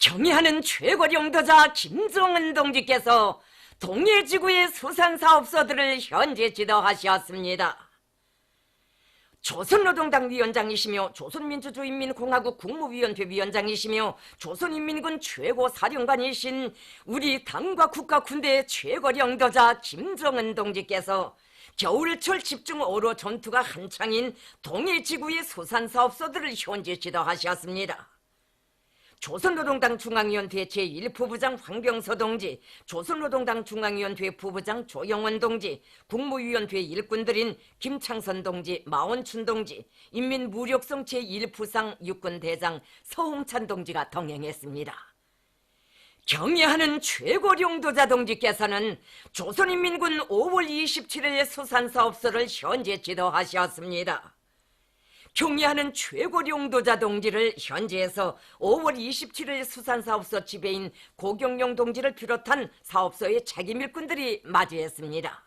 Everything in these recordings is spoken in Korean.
경의하는 최고령도자 김정은 동지께서 동해지구의 수산사업소들을 현재 지도하셨습니다. 조선노동당 위원장이시며 조선민주주의인민공화국 국무위원회 위원장이시며 조선인민군 최고사령관이신 우리 당과 국가 군대의 최고령도자 김정은 동지께서 겨울철 집중 어로 전투가 한창인 동해지구의 수산사업소들을 현재 지도하셨습니다. 조선노동당 중앙위원회 제1부부장 황병서 동지, 조선노동당 중앙위원회 부부장 조영원 동지, 국무위원회 일꾼들인 김창선 동지, 마원춘 동지, 인민무력성 제1부상 육군대장 서홍찬 동지가 동행했습니다. 경의하는 최고령도자 동지께서는 조선인민군 5월 27일 수산사업소를 현재 지도하셨습니다. 경의하는 최고령도자 동지를 현지에서 5월 27일 수산사업소 지배인 고경용 동지를 비롯한 사업소의 책임일꾼들이 맞이했습니다.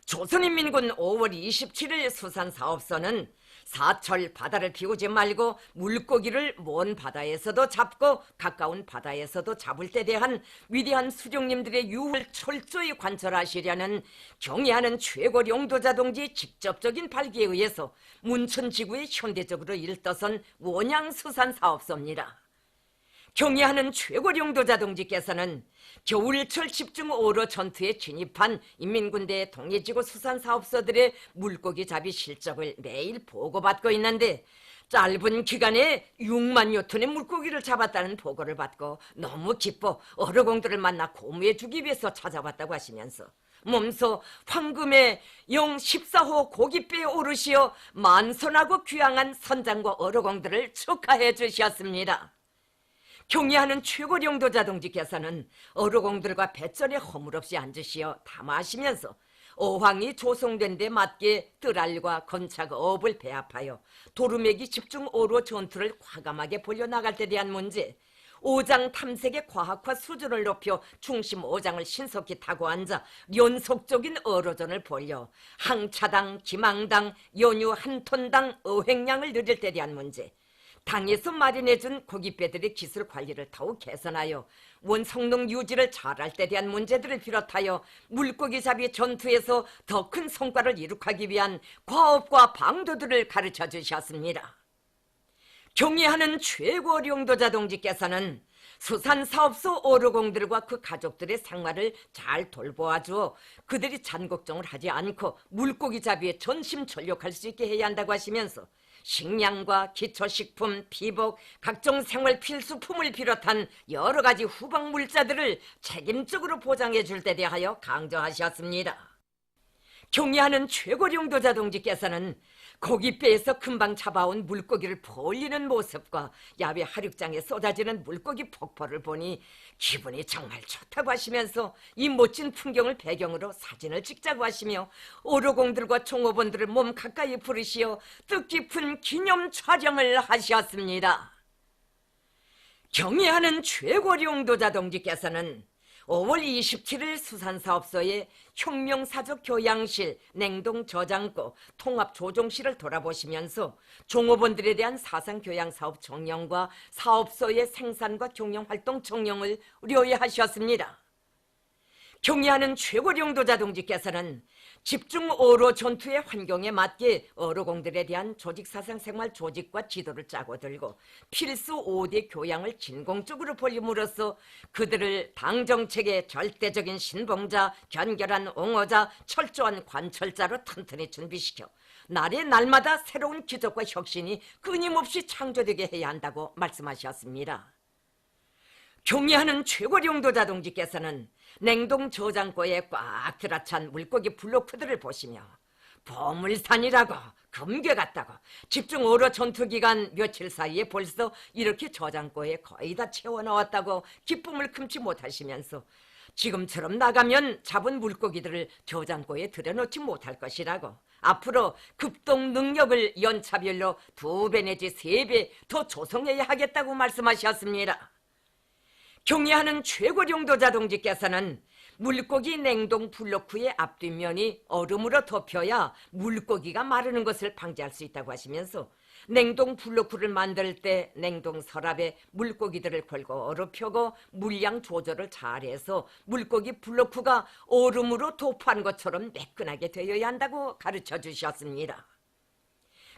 조선인민군 5월 27일 수산사업소는 사철 바다를 비우지 말고 물고기를 먼 바다에서도 잡고 가까운 바다에서도 잡을 때 대한 위대한 수령님들의 유을 철저히 관철하시려는 경의하는 최고령도자 동지의 직접적인 발기에 의해서 문천지구에 현대적으로 일떠선 원양수산사업소입니다. 경의하는 최고령도자 동지께서는 겨울철 집중 어로 전투에 진입한 인민군대 동해지구 수산사업소들의 물고기 잡이 실적을 매일 보고받고 있는데 짧은 기간에 6만여 톤의 물고기를 잡았다는 보고를 받고 너무 기뻐 어르공들을 만나 고무해주기 위해서 찾아왔다고 하시면서 몸소 황금의 영 14호 고깃배에 오르시어 만선하고 귀향한 선장과 어르공들을 축하해 주셨습니다. 경의하는 최고령도자 동지께서는 어르공들과 배전에 허물없이 앉으시어 담아하시면서 어황이 조성된 데 맞게 뜰알과 건차가 업을 배합하여 도루매기 집중 어로 전투를 과감하게 벌려나갈 때 대한 문제, 오장 탐색의 과학화 수준을 높여 중심 오장을 신속히 타고 앉아 연속적인 어로전을 벌여 항차당, 기망당, 연유 한 톤당 어획량을 늘릴 때 대한 문제, 당에서 마련해준 고깃배들의 기술 관리를 더욱 개선하여 원성능 유지를 잘할 때 대한 문제들을 비롯하여 물고기 잡이 전투에서 더 큰 성과를 이룩하기 위한 과업과 방도들을 가르쳐 주셨습니다. 경의하는 최고령도자 동지께서는 수산사업소 어르공들과 그 가족들의 생활을 잘 돌보아주어 그들이 잔걱정을 하지 않고 물고기 잡이에 전심전력할 수 있게 해야 한다고 하시면서 식량과 기초식품, 피복, 각종 생활 필수품을 비롯한 여러 가지 후방 물자들을 책임적으로 보장해 줄 데 대하여 강조하셨습니다. 경의하는 최고령도자 동지께서는 고깃배에서 금방 잡아온 물고기를 벌리는 모습과 야외 하륙장에 쏟아지는 물고기 폭포를 보니 기분이 정말 좋다고 하시면서 이 멋진 풍경을 배경으로 사진을 찍자고 하시며 어르공들과 종업원들을 몸 가까이 부르시어 뜻깊은 기념 촬영을 하셨습니다. 경의하는 최고령도자 동지께서는 5월 27일 수산사업소의 혁명사적 교양실, 냉동 저장고, 통합조종실을 돌아보시면서 종업원들에 대한 사상교양사업 정령과 사업소의 생산과 경영활동 정령을 의뢰하셨습니다. 경의하는 최고령도자 동지께서는 집중 어로 전투의 환경에 맞게 어르공들에 대한 조직사상 생활 조직과 지도를 짜고 들고 필수 5대 교양을 진공적으로 벌림으로써 그들을 당정책의 절대적인 신봉자, 견결한 옹호자, 철저한 관철자로 튼튼히 준비시켜 날의 날마다 새로운 기적과 혁신이 끊임없이 창조되게 해야 한다고 말씀하셨습니다. 경의하는 최고령도자 동지께서는 냉동 저장고에 꽉 들어찬 물고기 블로크들을 보시며 보물산이라고 금괴 같다고 집중 어로 전투 기간 며칠 사이에 벌써 이렇게 저장고에 거의 다 채워넣었다고 기쁨을 금치 못하시면서 지금처럼 나가면 잡은 물고기들을 저장고에 들여놓지 못할 것이라고 앞으로 급동 능력을 연차별로 2배 내지 3배 더 조성해야 하겠다고 말씀하셨습니다. 경의하는 최고령도자 동지께서는 물고기 냉동 블로크의 앞뒷면이 얼음으로 덮여야 물고기가 마르는 것을 방지할 수 있다고 하시면서 냉동 블로크를 만들 때 냉동 서랍에 물고기들을 골고루 펴고 물량 조절을 잘해서 물고기 블로크가 얼음으로 도포한 것처럼 매끈하게 되어야 한다고 가르쳐 주셨습니다.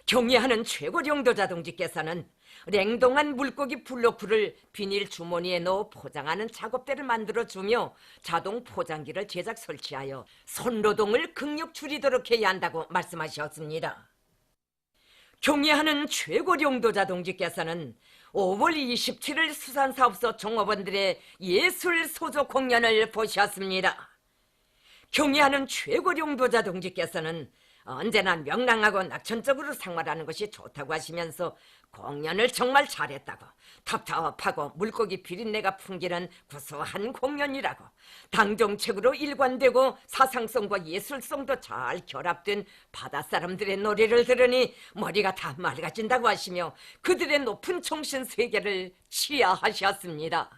경애하는 최고령도자 동지께서는 냉동한 물고기 블로크를 비닐 주머니에 넣어 포장하는 작업대를 만들어주며 자동 포장기를 제작 설치하여 손노동을 극력 줄이도록 해야 한다고 말씀하셨습니다. 경애하는 최고령도자 동지께서는 5월 27일 수산사업소 종업원들의 예술 소조 공연을 보셨습니다. 경애하는 최고령도자 동지께서는 언제나 명랑하고 낙천적으로 생활하는 것이 좋다고 하시면서 공연을 정말 잘했다고, 텁텁하고 물고기 비린내가 풍기는 구수한 공연이라고, 당정책으로 일관되고 사상성과 예술성도 잘 결합된 바다사람들의 노래를 들으니 머리가 다 맑아진다고 하시며 그들의 높은 정신세계를 치하하셨습니다.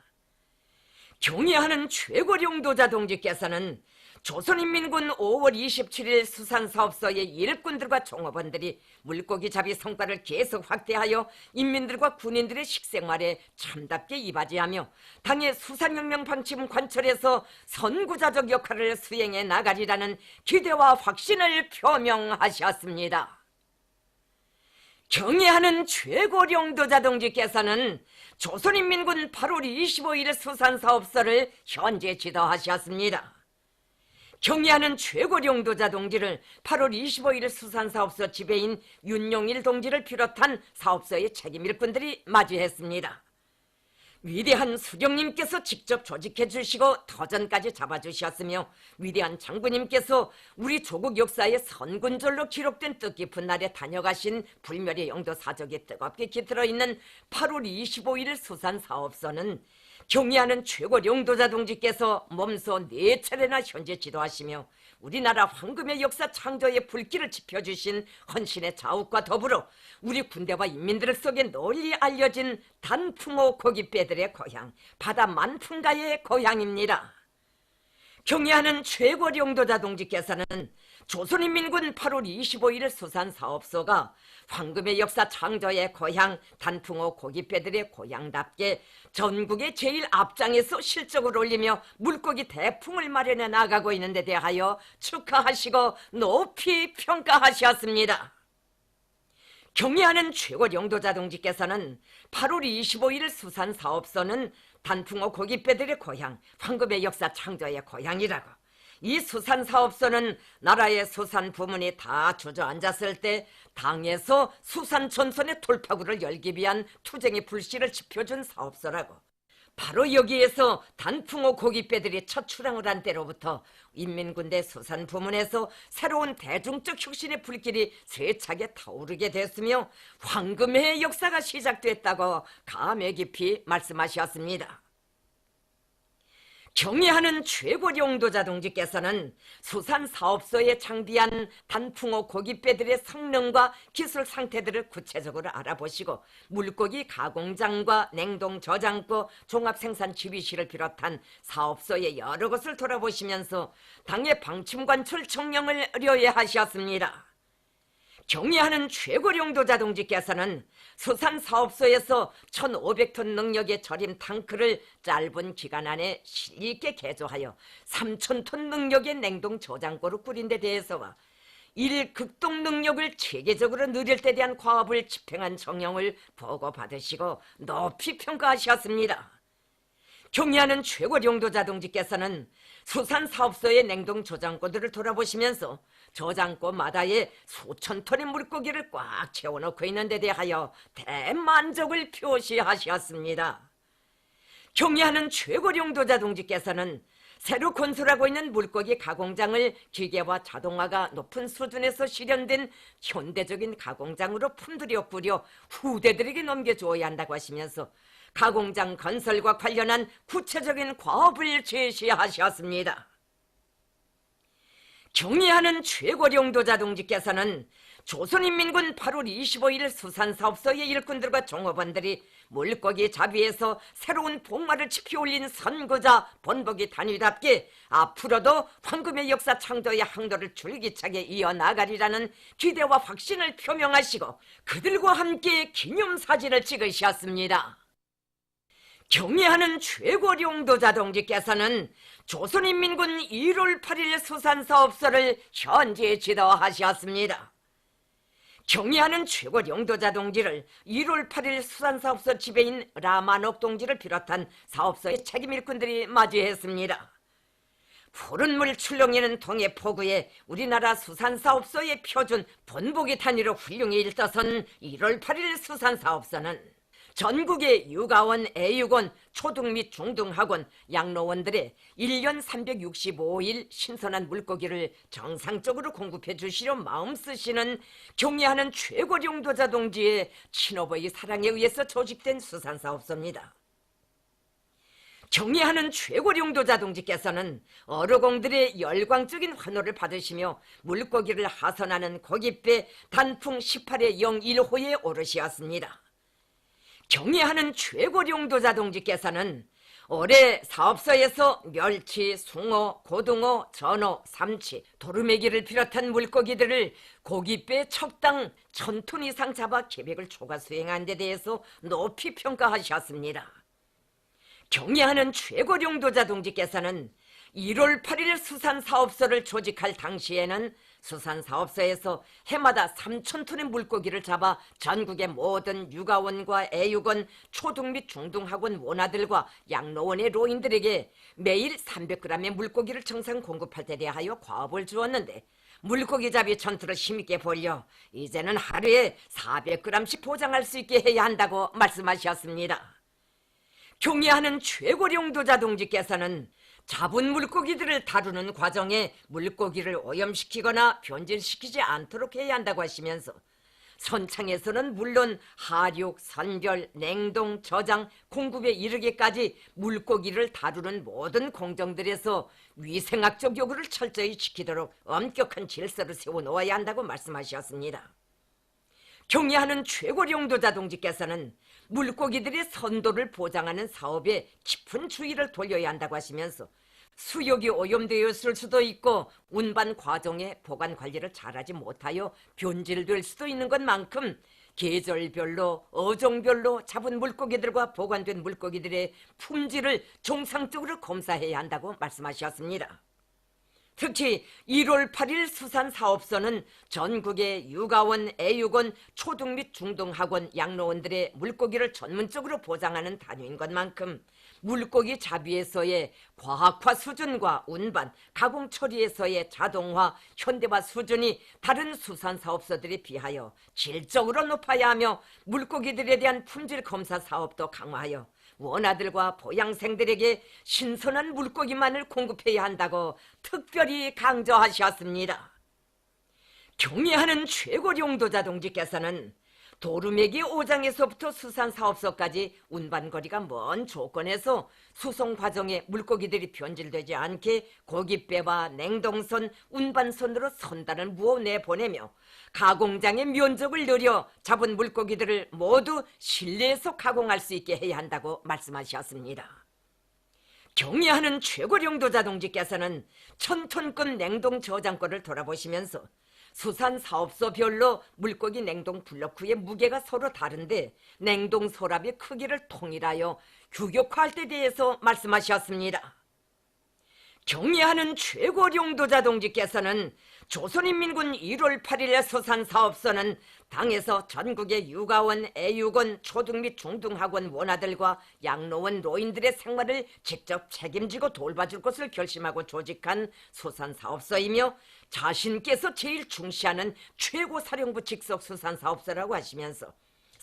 경애하는 최고령도자 동지께서는 조선인민군 5월 27일 수산사업소의 일꾼들과 종업원들이 물고기 잡이 성과를 계속 확대하여 인민들과 군인들의 식생활에 참답게 이바지하며 당의 수산혁명 방침 관철에서 선구자적 역할을 수행해 나가리라는 기대와 확신을 표명하셨습니다. 경애하는 최고령도자 동지께서는 조선인민군 8월 25일 수산사업소를 현재 지도하셨습니다. 경애하는 최고령도자 동지를 8월 25일 수산사업소 지배인 윤용일 동지를 비롯한 사업소의 책임일꾼들이 맞이했습니다. 위대한 수령님께서 직접 조직해 주시고 터전까지 잡아주셨으며 위대한 장군님께서 우리 조국 역사의 선군절로 기록된 뜻깊은 날에 다녀가신 불멸의 영도 사적이 뜨겁게 깃들어 있는 8월 25일 수산사업소는 경애하는 최고령도자 동지께서 몸소 4차례나 현재 지도하시며 우리나라 황금의 역사 창조의 불길을 지펴주신 헌신의 자욱과 더불어 우리 군대와 인민들 속에 널리 알려진 단풍호 고깃배들의 고향, 바다 만풍가의 고향입니다. 경애하는 최고령도자 동지께서는 조선인민군 8월 25일 수산사업소가 황금의 역사 창조의 고향, 단풍호 고깃배들의 고향답게 전국의 제일 앞장에서 실적을 올리며 물고기 대풍을 마련해 나가고 있는 데 대하여 축하하시고 높이 평가하셨습니다. 경애하는 최고령도자 동지께서는 8월 25일 수산사업소는 단풍호 고깃배들의 고향, 황금의 역사 창조의 고향이라고, 이 수산사업소는 나라의 수산 부문이 다 주저앉았을 때 당에서 수산 전선의 돌파구를 열기 위한 투쟁의 불씨를 지펴준 사업소라고, 바로 여기에서 단풍호 고깃배들이 첫 출항을 한 때로부터 인민군대 수산 부문에서 새로운 대중적 혁신의 불길이 세차게 타오르게 됐으며 황금의 역사가 시작됐다고 감회 깊이 말씀하셨습니다. 경애하는 최고령도자 동지께서는 수산사업소에 장비한 단풍호 고깃배들의 성능과 기술 상태들을 구체적으로 알아보시고 물고기 가공장과 냉동 저장고 종합생산 지휘실을 비롯한 사업소의 여러 곳을 돌아보시면서 당의 방침관철 청령을 의뢰하셨습니다. 경애하는 최고령도자 동지께서는 수산사업소에서 1,500톤 능력의 절임 탱크를 짧은 기간 안에 실리있게 개조하여 3,000톤 능력의 냉동 저장고를 꾸린 데 대해서와 일극동 능력을 체계적으로 늘릴 때 대한 과업을 집행한 정령을 보고받으시고 높이 평가하셨습니다. 경애하는 최고령도자 동지께서는 수산사업소의 냉동 저장고들을 돌아보시면서 저장고마다에 수천 톤의 물고기를 꽉 채워놓고 있는 데 대하여 대만족을 표시하셨습니다. 경애하는 최고령도자 동지께서는 새로 건설하고 있는 물고기 가공장을 기계와 자동화가 높은 수준에서 실현된 현대적인 가공장으로 품들여 꾸려 후대들에게 넘겨줘야 한다고 하시면서 가공장 건설과 관련한 구체적인 과업을 제시하셨습니다. 경애하는 최고령도자 동지께서는 조선인민군 8월 25일 수산사업소의 일꾼들과 종업원들이 물고기 잡이에서 새로운 복마를 지펴올린 선구자 본보기 단위답게 앞으로도 황금의 역사 창조의 항도를 줄기차게 이어나가리라는 기대와 확신을 표명하시고 그들과 함께 기념사진을 찍으셨습니다. 경애하는 최고령도자 동지께서는 조선인민군 1월 8일 수산사업소를 현재 지도하셨습니다. 경애하는 최고령도자 동지를 1월 8일 수산사업소 지배인 라만옥 동지를 비롯한 사업소의 책임일꾼들이 맞이했습니다. 푸른 물 출렁이는 동해 포구에 우리나라 수산사업소의 표준 본보기 단위로 훌륭히 일떠선 1월 8일 수산사업소는 전국의 육아원, 애육원, 초등 및 중등학원, 양로원들의 1년 365일 신선한 물고기를 정상적으로 공급해 주시려 마음 쓰시는 경애하는 최고령도자 동지의 친어버이 사랑에 의해서 조직된 수산사업소입니다. 경애하는 최고령도자 동지께서는 어르공들의 열광적인 환호를 받으시며 물고기를 하선하는 고깃배 단풍 18회 01호에 오르시었습니다. 경애하는 최고령도자 동지께서는 올해 사업소에서 멸치, 숭어, 고등어, 전어, 삼치, 도루메기를 비롯한 물고기들을 고깃배 척당 1000톤 이상 잡아 계획을 초과 수행한 데 대해서 높이 평가하셨습니다. 경애하는 최고령도자 동지께서는 1월 8일 수산사업소를 조직할 당시에는 수산사업소에서 해마다 3000톤의 물고기를 잡아 전국의 모든 육아원과 애육원, 초등 및 중등학원 원아들과 양로원의 노인들에게 매일 300g의 물고기를 정상 공급할 데 대하여 과업을 주었는데 물고기 잡이 전투를 힘있게 벌려 이제는 하루에 400g씩 보장할 수 있게 해야 한다고 말씀하셨습니다. 경애하는 최고령도자 동지께서는 잡은 물고기들을 다루는 과정에 물고기를 오염시키거나 변질시키지 않도록 해야 한다고 하시면서 선창에서는 물론 하륙, 선별, 냉동, 저장, 공급에 이르기까지 물고기를 다루는 모든 공정들에서 위생학적 요구를 철저히 지키도록 엄격한 질서를 세워놓아야 한다고 말씀하셨습니다. 경애하는 최고령도자 동지께서는 물고기들의 선도를 보장하는 사업에 깊은 주의를 돌려야 한다고 하시면서 수욕이 오염되었을 수도 있고 운반 과정에 보관 관리를 잘하지 못하여 변질될 수도 있는 것만큼 계절별로 어종별로 잡은 물고기들과 보관된 물고기들의 품질을 정상적으로 검사해야 한다고 말씀하셨습니다. 특히 1월 8일 수산사업소는 전국의 육아원, 애육원, 초등 및 중등학원, 양로원들의 물고기를 전문적으로 보장하는 단위인 것만큼 물고기 잡이에서의 과학화 수준과 운반, 가공 처리에서의 자동화, 현대화 수준이 다른 수산사업소들에 비하여 질적으로 높아야 하며 물고기들에 대한 품질 검사 사업도 강화하여 원아들과 보양생들에게 신선한 물고기만을 공급해야 한다고 특별히 강조하셨습니다. 경애하는 최고령도자 동지께서는 도루메기 오장에서부터 수산사업소까지 운반거리가 먼 조건에서 수송 과정에 물고기들이 변질되지 않게 고깃배와 냉동선, 운반선으로 선단을 무어 내보내며 가공장의 면적을 늘려 잡은 물고기들을 모두 실내에서 가공할 수 있게 해야 한다고 말씀하셨습니다. 경애하는 최고령도자 동지께서는 1000톤급 냉동 저장고를 돌아보시면서 수산사업소별로 물고기 냉동 블로크의 무게가 서로 다른데 냉동 서랍의 크기를 통일하여 규격화할 때 대해서 말씀하셨습니다. 경애하는 최고령도자 동지께서는 조선인민군 1월 8일의 수산사업소는 당에서 전국의 육아원, 애육원, 초등 및 중등학원 원아들과 양로원 노인들의 생활을 직접 책임지고 돌봐줄 것을 결심하고 조직한 수산사업소이며 자신께서 제일 중시하는 최고사령부 직속 수산사업소라고 하시면서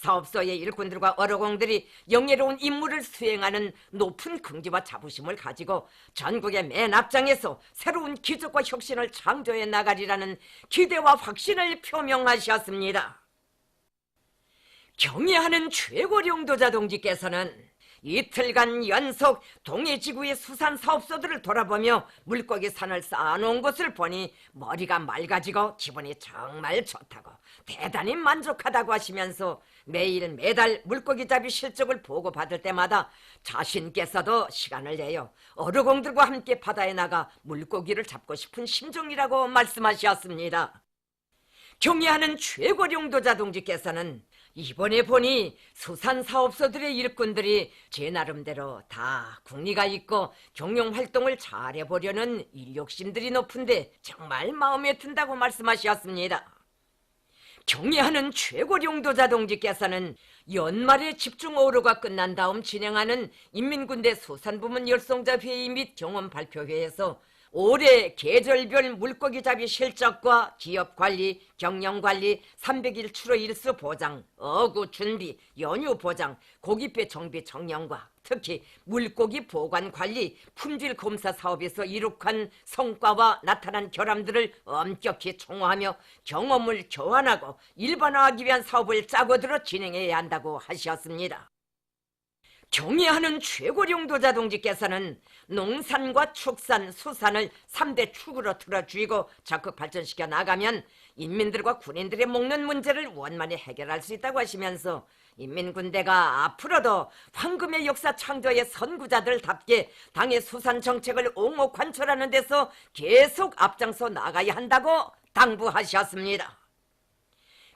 사업소의 일꾼들과 어르공들이 영예로운 임무를 수행하는 높은 긍지와 자부심을 가지고 전국의 맨 앞장에서 새로운 기적과 혁신을 창조해 나가리라는 기대와 확신을 표명하셨습니다. 경애하는 최고령도자 동지께서는 이틀간 연속 동해지구의 수산사업소들을 돌아보며 물고기 산을 쌓아놓은 것을 보니 머리가 맑아지고 기분이 정말 좋다고 대단히 만족하다고 하시면서 매달 물고기 잡이 실적을 보고받을 때마다 자신께서도 시간을 내어 어르공들과 함께 바다에 나가 물고기를 잡고 싶은 심정이라고 말씀하셨습니다. 경애하는 최고령도자 동지께서는 이번에 보니 수산사업소들의 일꾼들이 제 나름대로 다 국리가 있고 경영활동을 잘해보려는 일욕심들이 높은데 정말 마음에 든다고 말씀하셨습니다. 경애하는 최고령도자 동지께서는 연말에 집중어로가 끝난 다음 진행하는 인민군대 수산부문 열성자 회의 및 경험 발표회에서 올해 계절별 물고기 잡이 실적과 기업관리, 경영관리, 300일 추로 일수 보장, 어구 준비, 연휴 보장, 고깃배 정비 정량과 특히 물고기 보관관리, 품질 검사 사업에서 이룩한 성과와 나타난 결함들을 엄격히 총화하며 경험을 교환하고 일반화하기 위한 사업을 짜고들어 진행해야 한다고 하셨습니다. 경애하는 최고령도자 동지께서는 농산과 축산, 수산을 3대 축으로 틀어주이고 적극 발전시켜 나가면 인민들과 군인들의 먹는 문제를 원만히 해결할 수 있다고 하시면서 인민군대가 앞으로도 황금의 역사 창조의 선구자들답게 당의 수산 정책을 옹호 관철하는 데서 계속 앞장서 나가야 한다고 당부하셨습니다.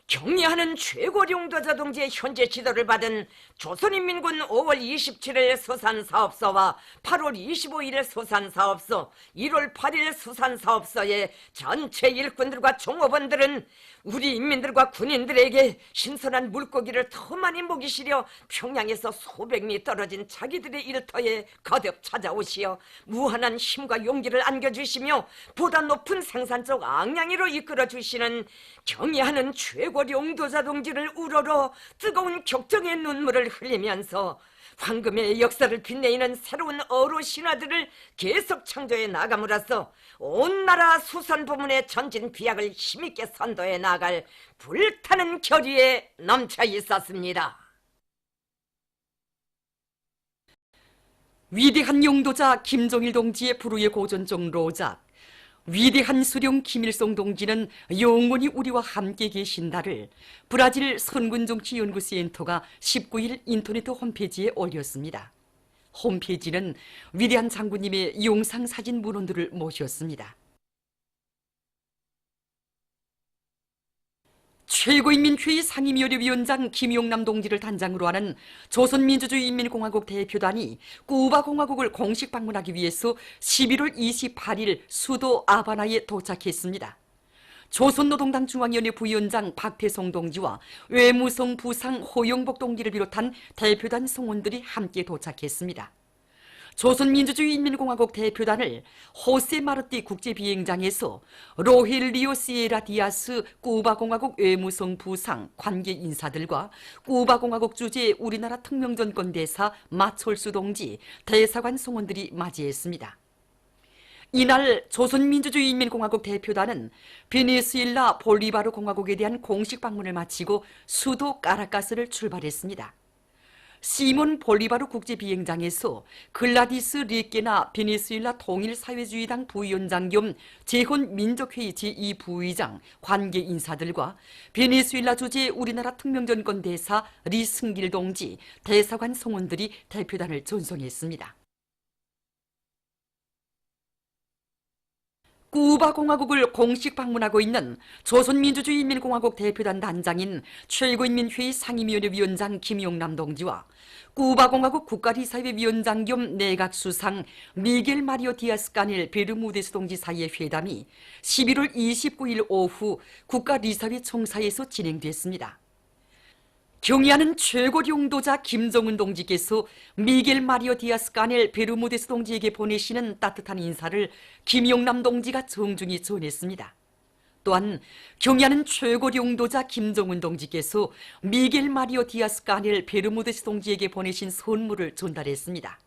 경애하는 최고령도자 동지의 현재 지도를 받은 조선인민군 5월 27일 수산사업소와 8월 25일 수산사업소, 1월 8일 수산사업소의 전체 일꾼들과 종업원들은 우리 인민들과 군인들에게 신선한 물고기를 더 많이 먹이 실려 평양에서 수백 리 떨어진 자기들의 일터에 거듭 찾아오시어 무한한 힘과 용기를 안겨주시며 보다 높은 생산적 앙양이로 이끌어주시는 경애하는 최고령도자 동지를 우러러 뜨거운 격정의 눈물을 흘리면서 황금의 역사를 빛내는 새로운 어로 신화들을 계속 창조해 나감으로써 온 나라 수산 부문의 전진 비약을 힘있게 선도해 나갈 불타는 결의에 넘쳐 있었습니다. 위대한 용도자 김정일 동지의 불후의 고전적 로작, 위대한 수령 김일성 동지는 영원히 우리와 함께 계신다를 브라질 선군정치연구센터가 19일 인터넷 홈페이지에 올렸습니다. 홈페이지는 위대한 장군님의 영상사진 문헌들을 모셨습니다. 최고인민회의 상임위원장 김용남 동지를 단장으로 하는 조선민주주의인민공화국 대표단이 쿠바공화국을 공식 방문하기 위해서 11월 28일 수도 아바나에 도착했습니다. 조선노동당 중앙위원회 부위원장 박태성 동지와 외무성 부상 호영복 동지를 비롯한 대표단 성원들이 함께 도착했습니다. 조선민주주의인민공화국 대표단을 호세 마르티 국제비행장에서 로헬리오 시에라 디아스 쿠바공화국 외무성 부상 관계 인사들과 쿠바공화국 주재 우리나라 특명전권 대사 마철수 동지, 대사관 성원들이 맞이했습니다. 이날 조선민주주의인민공화국 대표단은 베네수엘라 볼리바르 공화국에 대한 공식 방문을 마치고 수도 카라카스를 출발했습니다. 시몬 볼리바르 국제비행장에서 글라디스 리케나 베네수엘라 통일사회주의당 부위원장 겸 재헌민족회의 제2부의장 관계 인사들과 베네수엘라 주재 우리나라 특명전권 대사 리승길 동지, 대사관 성원들이 대표단을 전송했습니다. 쿠바공화국을 공식 방문하고 있는 조선민주주의인민공화국 대표단 단장인 최고인민회의 상임위원회 위원장 김용남 동지와 쿠바공화국 국가리사회 위원장 겸 내각수상 미겔 마리오 디아스 까넬 베르무데스 동지 사이의 회담이 11월 29일 오후 국가리사회 총사에서 진행됐습니다. 경애하는 최고령도자 김정은 동지께서 미겔 마리오 디아스 까넬 베르무데스 동지에게 보내시는 따뜻한 인사를 김용남 동지가 정중히 전했습니다. 또한 경애하는 최고령도자 김정은 동지께서 미겔 마리오 디아스 까넬 베르무데스 동지에게 보내신 선물을 전달했습니다.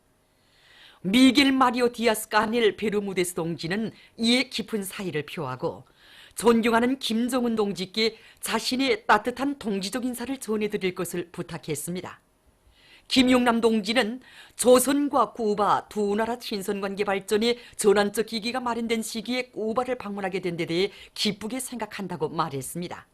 미겔 마리오 디아스 까넬 베르무데스 동지는 이에 깊은 사의를 표하고 존경하는 김정은 동지께 자신의 따뜻한 동지적 인사를 전해드릴 것을 부탁했습니다. 김용남 동지는 조선과 쿠바 두 나라 친선관계 발전에 전환적 기기가 마련된 시기에 쿠바를 방문하게 된 데 대해 기쁘게 생각한다고 말했습니다.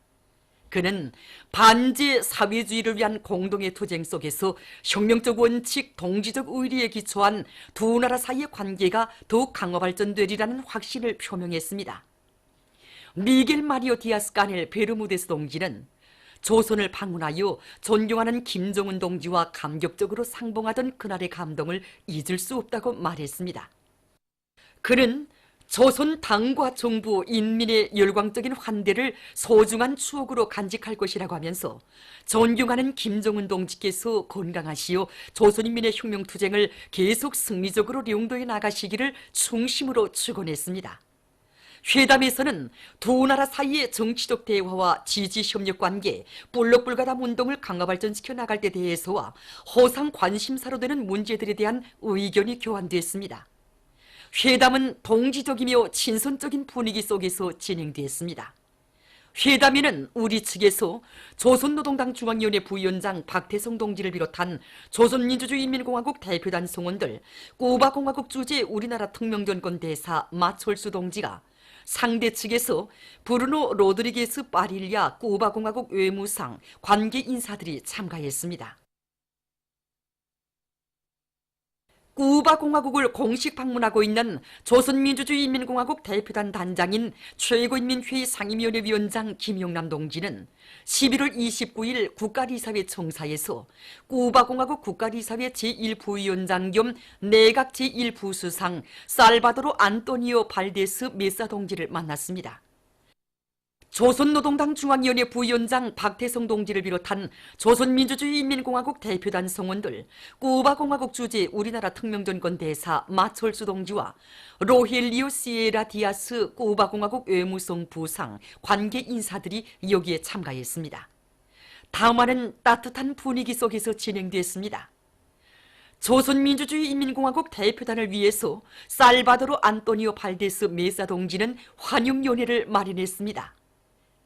그는 반제 사회주의를 위한 공동의 투쟁 속에서 혁명적 원칙, 동지적 의리에 기초한 두 나라 사이의 관계가 더욱 강화 발전되리라는 확신을 표명했습니다. 미겔 마리오 디아스 까넬 베르무데스 동지는 조선을 방문하여 존경하는 김정은 동지와 감격적으로 상봉하던 그날의 감동을 잊을 수 없다고 말했습니다. 그는 조선 당과 정부, 인민의 열광적인 환대를 소중한 추억으로 간직할 것이라고 하면서 존경하는 김정은 동지께서 건강하시어 조선인민의 혁명투쟁을 계속 승리적으로 령도해 나가시기를 충심으로 축원했습니다. 회담에서는 두 나라 사이의 정치적 대화와 지지협력 관계, 볼록불가담 운동을 강화 발전시켜 나갈 데 대해서와 호상 관심사로 되는 문제들에 대한 의견이 교환됐습니다. 회담은 동지적이며 친선적인 분위기 속에서 진행됐습니다. 회담에는 우리 측에서 조선노동당 중앙위원회 부위원장 박태성 동지를 비롯한 조선민주주의인민공화국 대표단 성원들, 쿠바공화국 주재 우리나라 특명전권 대사 마철수 동지가 상대 측에서 브루노 로드리게스 파릴야 쿠바공화국 외무상 관계 인사들이 참가했습니다. 쿠바공화국을 공식 방문하고 있는 조선민주주의인민공화국 대표단 단장인 최고인민회의 상임위원회 위원장 김용남 동지는 11월 29일 국가리사회 청사에서 쿠바공화국 국가리사회 제1부위원장 겸 내각 제1부수상 살바도로 안토니오 발데스 메사 동지를 만났습니다. 조선노동당 중앙위원회 부위원장 박태성 동지를 비롯한 조선민주주의인민공화국 대표단 성원들, 쿠바공화국 주재 우리나라 특명전권 대사 마철수 동지와 로헬리오 시에라 디아스 쿠바공화국 외무성 부상 관계 인사들이 여기에 참가했습니다. 담화는 따뜻한 분위기 속에서 진행됐습니다. 조선민주주의인민공화국 대표단을 위해서 살바도로 안토니오 발데스 메사 동지는 환영연회를 마련했습니다.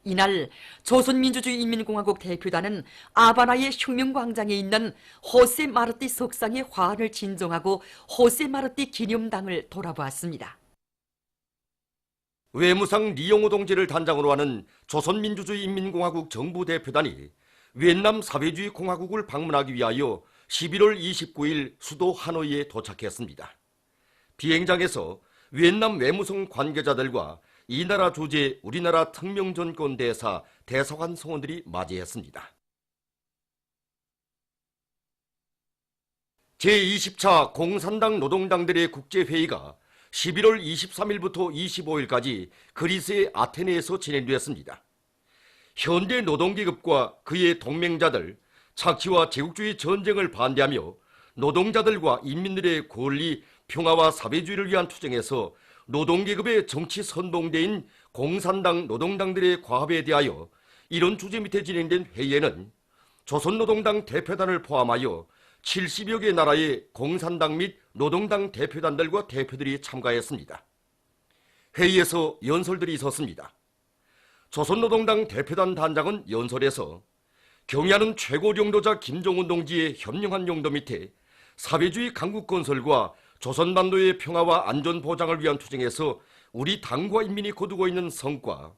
이날 조선민주주의인민공화국 대표단은 아바나의 혁명광장에 있는 호세 마르티 석상의 화환을 진정하고 호세 마르티 기념당을 돌아보았습니다. 외무상 리용호 동지를 단장으로 하는 조선민주주의인민공화국 정부 대표단이 위엔남 사회주의 공화국을 방문하기 위하여 11월 29일 수도 하노이에 도착했습니다. 비행장에서 위엔남 외무성 관계자들과 이 나라 주재 우리나라 특명전권 대사 대사관 성원들이 맞이했습니다. 제20차 공산당 노동당들의 국제회의가 11월 23일부터 25일까지 그리스의 아테네에서 진행되었습니다. 현대 노동계급과 그의 동맹자들, 착취와 제국주의 전쟁을 반대하며 노동자들과 인민들의 권리, 평화와 사회주의를 위한 투쟁에서 노동계급의 정치 선봉대인 공산당 노동당들의 과업에 대하여 이런 주제 밑에 진행된 회의에는 조선노동당 대표단을 포함하여 70여 개 나라의 공산당 및 노동당 대표단들과 대표들이 참가했습니다. 회의에서 연설들이 있었습니다. 조선노동당 대표단 단장은 연설에서 경의하는 최고領導자 김정은 동지의 현명한 용도 밑에 사회주의 강국 건설과 조선반도의 평화와 안전 보장을 위한 투쟁에서 우리 당과 인민이 거두고 있는 성과,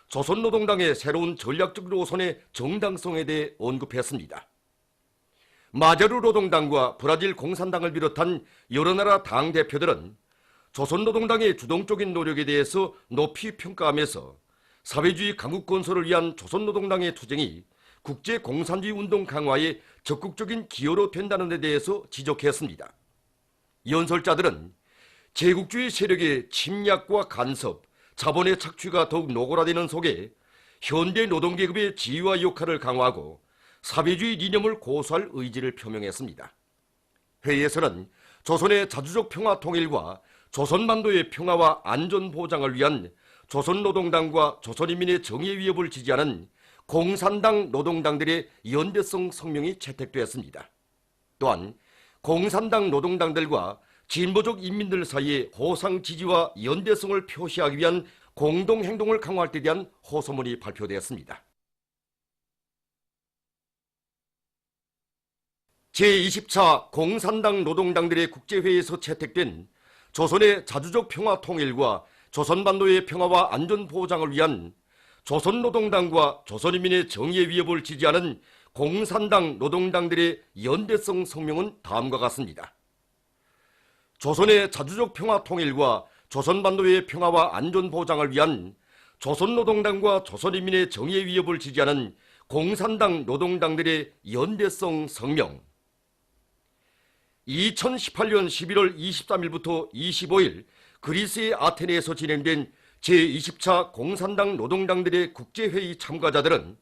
조선노동당의 새로운 전략적 노선의 정당성에 대해 언급했습니다. 마자르 노동당과 브라질 공산당을 비롯한 여러 나라 당대표들은 조선노동당의 주동적인 노력에 대해서 높이 평가하면서 사회주의 강국 건설을 위한 조선노동당의 투쟁이 국제공산주의 운동 강화에 적극적인 기여로 된다는 데 대해서 지적했습니다. 연설자들은 제국주의 세력의 침략과 간섭, 자본의 착취가 더욱 노골화되는 속에 현대 노동계급의 지위와 역할을 강화하고 사회주의 이념을 고수할 의지를 표명했습니다. 회의에서는 조선의 자주적 평화 통일과 조선반도의 평화와 안전 보장을 위한 조선노동당과 조선인민의 정의 위협을 지지하는 공산당 노동당들의 연대성 성명이 채택되었습니다. 또한 공산당 노동당들과 진보적 인민들 사이의 호상 지지와 연대성을 표시하기 위한 공동행동을 강화할 데 대한 호소문이 발표되었습니다. 제20차 공산당 노동당들의 국제회의에서 채택된 조선의 자주적 평화 통일과 조선반도의 평화와 안전 보장을 위한 조선노동당과 조선인민의 정의의 위협을 지지하는 공산당 노동당들의 연대성 성명은 다음과 같습니다. 조선의 자주적 평화 통일과 조선반도의 평화와 안전 보장을 위한 조선노동당과 조선인민의 정의의 위협을 지지하는 공산당 노동당들의 연대성 성명. 2018년 11월 23일부터 25일 그리스의 아테네에서 진행된 제20차 공산당 노동당들의 국제회의 참가자들은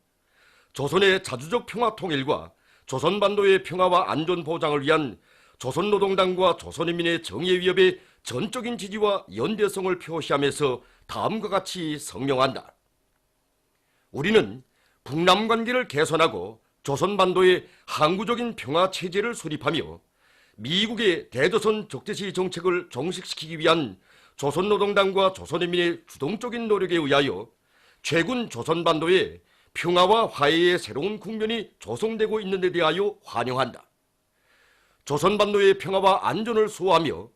조선의 자주적 평화 통일과 조선반도의 평화와 안전 보장을 위한 조선노동당과 조선인민의 정의의 위협에 전적인 지지와 연대성을 표시하면서 다음과 같이 성명한다. 우리는 북남 관계를 개선하고 조선반도의 항구적인 평화 체제를 수립하며 미국의 대조선 적대시 정책을 종식시키기 위한 조선노동당과 조선인민의 주동적인 노력에 의하여 최근 조선반도에 평화와 화해의 새로운 국면이 조성되고 있는 데 대하여 환영한다. 조선반도의 평화와 안전을 수호하며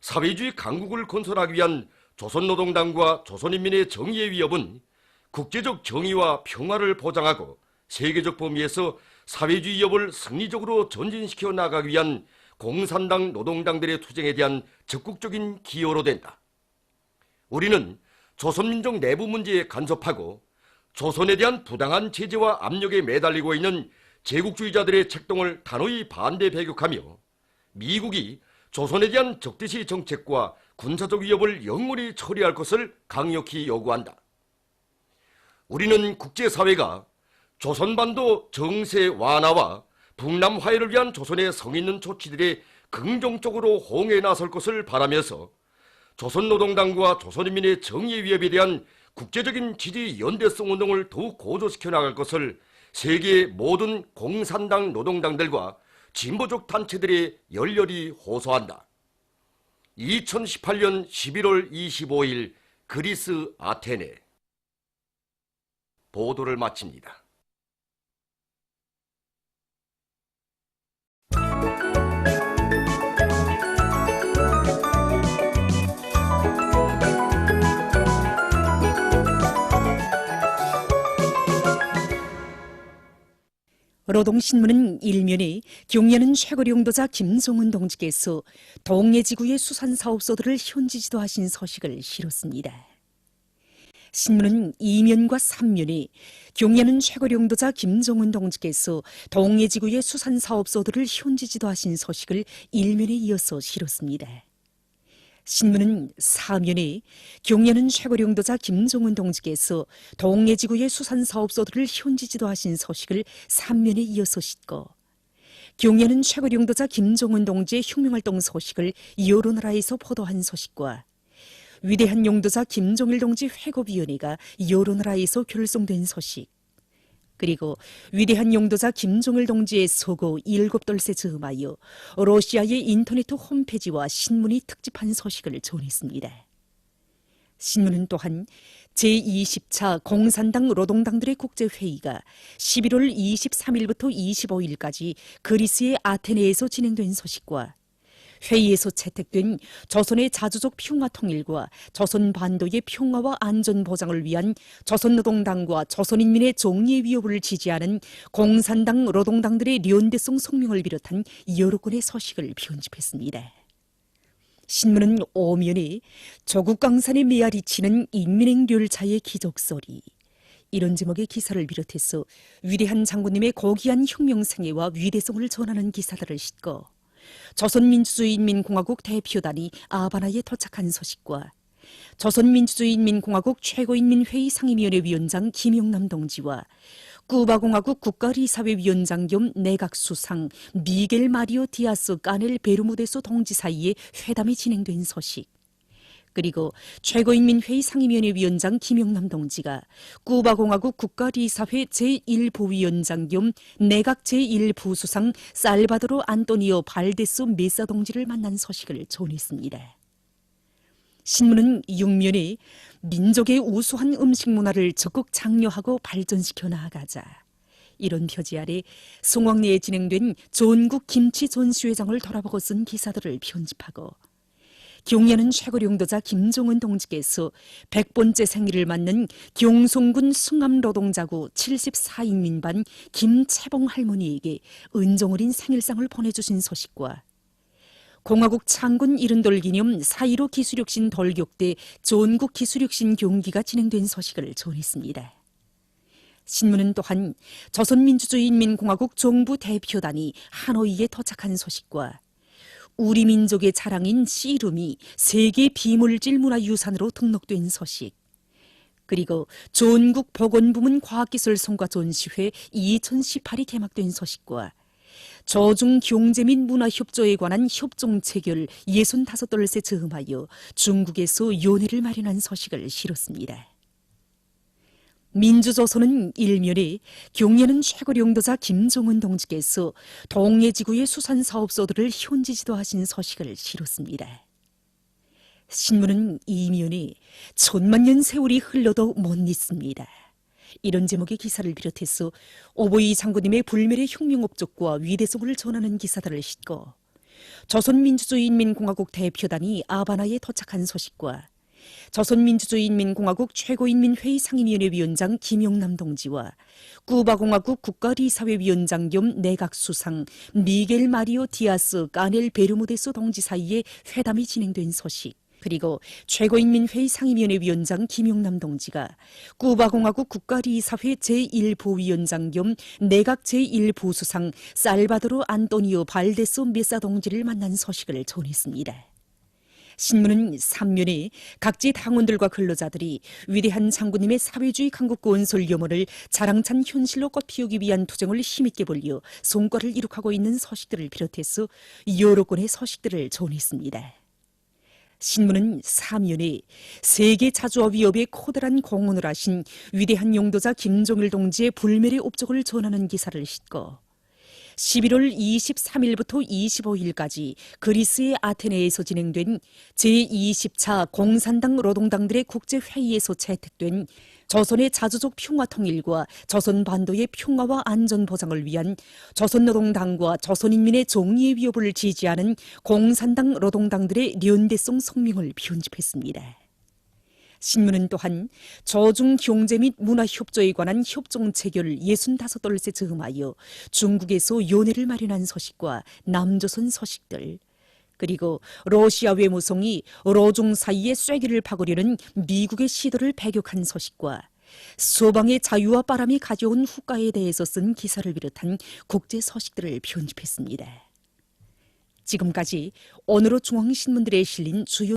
사회주의 강국을 건설하기 위한 조선노동당과 조선인민의 정의의 위협은 국제적 정의와 평화를 보장하고 세계적 범위에서 사회주의 위협을 승리적으로 전진시켜 나가기 위한 공산당 노동당들의 투쟁에 대한 적극적인 기여로 된다. 우리는 조선민족 내부 문제에 간섭하고 조선에 대한 부당한 제재와 압력에 매달리고 있는 제국주의자들의 책동을 단호히 반대 배격하며 미국이 조선에 대한 적대시 정책과 군사적 위협을 영원히 처리할 것을 강력히 요구한다. 우리는 국제사회가 조선반도 정세 완화와 북남 화해를 위한 조선의 성의 있는 조치들에 긍정적으로 호응해 나설 것을 바라면서 조선노동당과 조선인민의 정의의 위협에 대한 국제적인 지지 연대성 운동을 더욱 고조시켜 나갈 것을 세계의 모든 공산당 노동당들과 진보적 단체들이 열렬히 호소한다. 2018년 11월 25일 그리스 아테네. 보도를 마칩니다. 노동신문은 일면에 경야는 쇄골용도자 김종은 동지께서 동해지구의 수산사업소들을 현지 지도하신 서식을 실었습니다. 신문은 2면과 3면에 경야는 쇄골용도자 김종은 동지께서 동해지구의 수산사업소들을 현지 지도하신 서식을 일면에 이어서 실었습니다. 신문은 4면에 경야는 쇄골용도자 김종은 동지께서 동해지구의 수산사업소들을 현지 지도하신 서식을 3면에 이어서 싣고 경야는 쇄골용도자 김종은 동지의 혁명활동 소식을 여러 나라에서 보도한 소식과 위대한 용도자 김종일 동지 회고위원회가 여러 나라에서 결성된 소식, 그리고 위대한 용도자 김종일 동지의 서고 7돌세 즈음하여 러시아의 인터넷 홈페이지와 신문이 특집한 소식을 전했습니다. 신문은 또한 제20차 공산당 노동당들의 국제회의가 11월 23일부터 25일까지 그리스의 아테네에서 진행된 소식과 회의에서 채택된 조선의 자주적 평화 통일과 조선 반도의 평화와 안전 보장을 위한 조선노동당과 조선인민의 정의의 위협을 지지하는 공산당 노동당들의 연대성 성명을 비롯한 여러 건의 소식을 편집했습니다. 신문은 5면에 조국 강산에 메아리 치는 인민행 열차의 기적소리, 이런 제목의 기사를 비롯해서 위대한 장군님의 고귀한 혁명생애와 위대성을 전하는 기사들을 싣고 조선민주주의인민공화국 대표단이 아바나에 도착한 소식과 조선민주주의인민공화국 최고인민회의 상임위원회 위원장 김용남 동지와 쿠바공화국 국가리사회위원장 겸 내각수상 미겔 마리오 디아스 까넬 베르무데소 동지 사이에 회담이 진행된 소식, 그리고 최고인민회의 상임위원회 위원장 김용남 동지가 쿠바공화국 국가리사회 제1부위원장 겸 내각 제1부수상 살바도로 안토니오 발데스 메사 동지를 만난 소식을 전했습니다. 신문은 6면에 민족의 우수한 음식 문화를 적극 장려하고 발전시켜 나아가자, 이런 표지 아래 송악리에 진행된 조은국 김치 전시회장을 돌아보고 쓴 기사들을 편집하고 경야는 최고령도자 김종은 동지께서 100번째 생일을 맞는 경송군 숭암 노동자구 74인민반 김채봉 할머니에게 은종어린 생일상을 보내주신 소식과 공화국 창군 70돌 기념 4.15 기술혁신 돌격대 조은국 기술혁신 경기가 진행된 소식을 전했습니다. 신문은 또한 조선민주주의인민공화국 정부 대표단이 하노이에 도착한 소식과 우리 민족의 자랑인 씨름이 세계 비물질 문화유산으로 등록된 소식, 그리고 조은국 보건부문 과학기술 성과 전시회 2018이 개막된 소식과 저중 경제 및 문화협조에 관한 협정 체결 65돌세 즈음하여 중국에서 연회를 마련한 소식을 실었습니다. 민주조선은 일면에 경야는 최고령도자 김종은 동지께서 동해지구의 수산사업소들을 현지 지도하신 소식을 실었습니다. 신문은 이면에 1000만년 세월이 흘러도 못 잊습니다. 이런 제목의 기사를 비롯해서 오보이 장군님의 불멸의 혁명업적과 위대성을 전하는 기사들을 싣고 조선민주주의인민공화국 대표단이 아바나에 도착한 소식과 조선민주주의인민공화국 최고인민회의 상임위원회 위원장 김용남 동지와 쿠바공화국 국가리사회위원장 겸 내각수상 미겔 마리오 디아스 까넬 베르무데스 동지 사이에 회담이 진행된 소식, 그리고 최고인민회의 상임위원회 위원장 김용남 동지가 쿠바공화국 국가리사회 제1부위원장 겸 내각 제1부수상 살바도르 안토니오 발데소 메사 동지를 만난 소식을 전했습니다. 신문은 3면에 각지 당원들과 근로자들이 위대한 장군님의 사회주의 강국 건설 염원을 자랑찬 현실로 꽃피우기 위한 투쟁을 힘있게 벌려 성과를 이룩하고 있는 소식들을 비롯해서 여러 건의 소식들을 전했습니다. 신문은 3면에 세계 자주와 위협에 커다란 공헌을 하신 위대한 용도자 김종일 동지의 불멸의 업적을 전하는 기사를 싣고 11월 23일부터 25일까지 그리스의 아테네에서 진행된 제20차 공산당 노동당들의 국제회의에서 채택된 조선의 자주적 평화통일과 조선 반도의 평화와 안전보장을 위한 조선노동당과 조선인민의 정의의 위협을 지지하는 공산당 노동당들의 연대성 성명을 편집했습니다. 신문은 또한 저중 경제 및 문화협조에 관한 협정 체결 65돌세 즈음하여 중국에서 연회를 마련한 소식과 남조선 소식들, 그리고 러시아 외무성이 로중 사이에 쐐기를 박으려는 미국의 시도를 배격한 소식과 서방의 자유와 바람이 가져온 후과에 대해서 쓴 기사를 비롯한 국제 소식들을 편집했습니다. 지금까지 오늘의 중앙신문들에 실린 주요